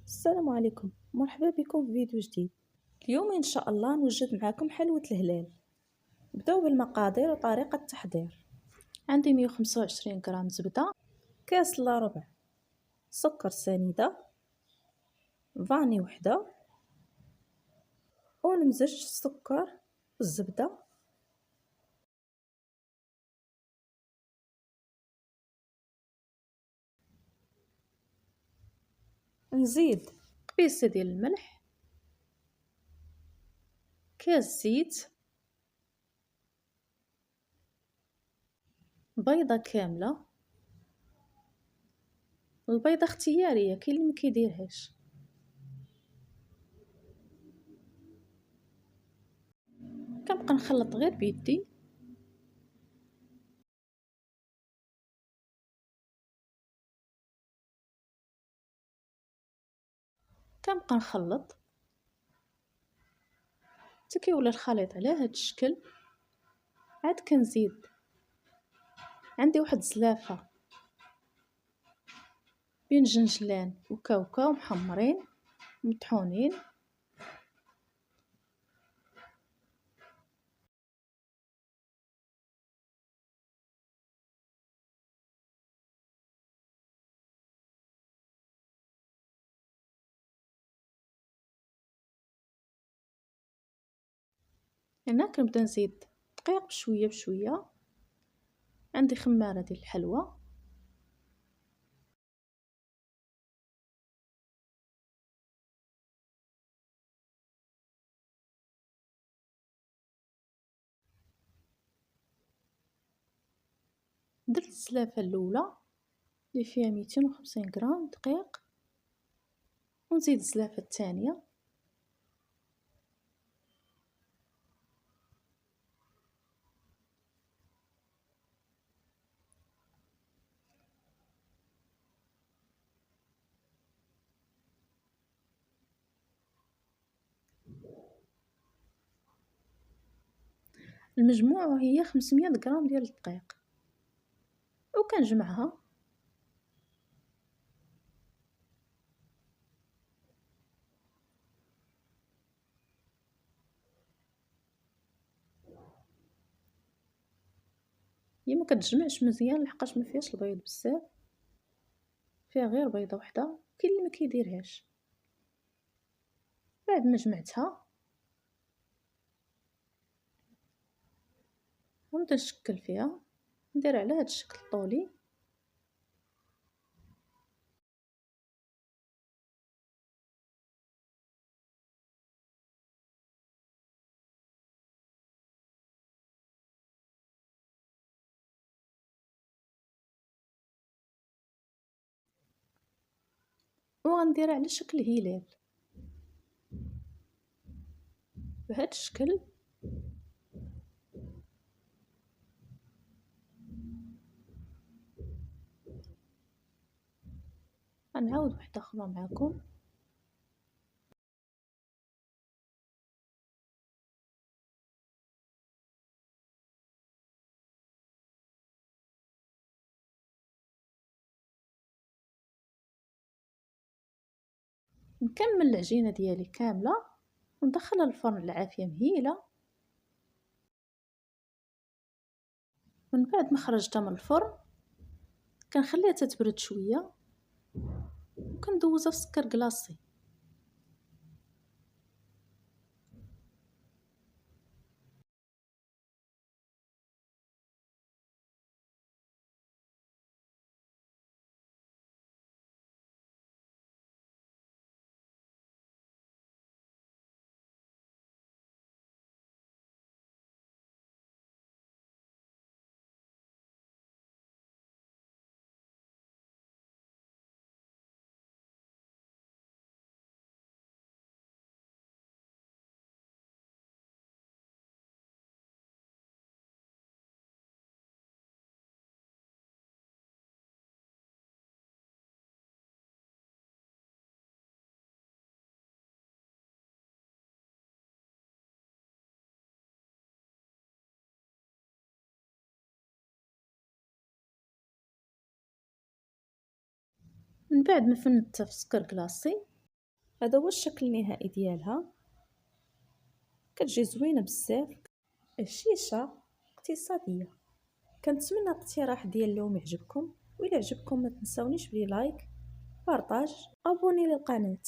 السلام عليكم، مرحبا بكم في فيديو جديد. اليوم إن شاء الله نوجد معكم حلوة الهلال. نبداو بالمقادير وطريقة التحضير. عندي 125 غرام زبدة، كاس إلا ربع سكر سنيدة، فاني وحدة، ونمزج السكر والزبدة. نزيد قبيصة ديال الملح، كاس زيت، بيضة كاملة. البيضة اختيارية، كاين اللي مكيديرهاش. كنبقى نخلط غير بيدي. كنبقى نخلط حتى كيولي الخليط على هاد الشكل. عاد كنزيد، عندي واحد الزلافة بين جنجلان وكاوكاو محمرين مطحونين. هنا كنبدا نزيد دقيق بشويه بشويه. عندي خماره ديال الحلوى، درت الزلافه الاولى اللي فيها 250 غرام دقيق، ونزيد الزلافه الثانيه، المجموع هي 500 غرام ديال الدقيق، وكنجمعها. هي ما كتجمعش مزيان لحقاش ما فيهاش البيض بزاف، فيها غير بيضه وحده. كاين اللي ما كيديرهاش. بعد ما جمعتها غنبدا نشكل فيها، ندير على هذا الشكل الطولي. وغنديرها على شكل هلال بهذا الشكل. غنعاود واحده اخرى معكم. نكمل العجينه ديالي كامله وندخلها للفرن العافيه مهيله. من بعد ما خرجتها من الفرن كنخليها تتبرد شويه وكندوزها في سكر كلاصي. من بعد ما فندتها في سكر كلاصي هذا هو الشكل النهائي ديالها، كتجي زوينه بزاف. الشيشه اقتصاديه. كنتمنى الاقتراح ديال اليوم يعجبكم، وإلا عجبكم ما تنساونيش بلي لايك، بارطاج، ابوني للقناه.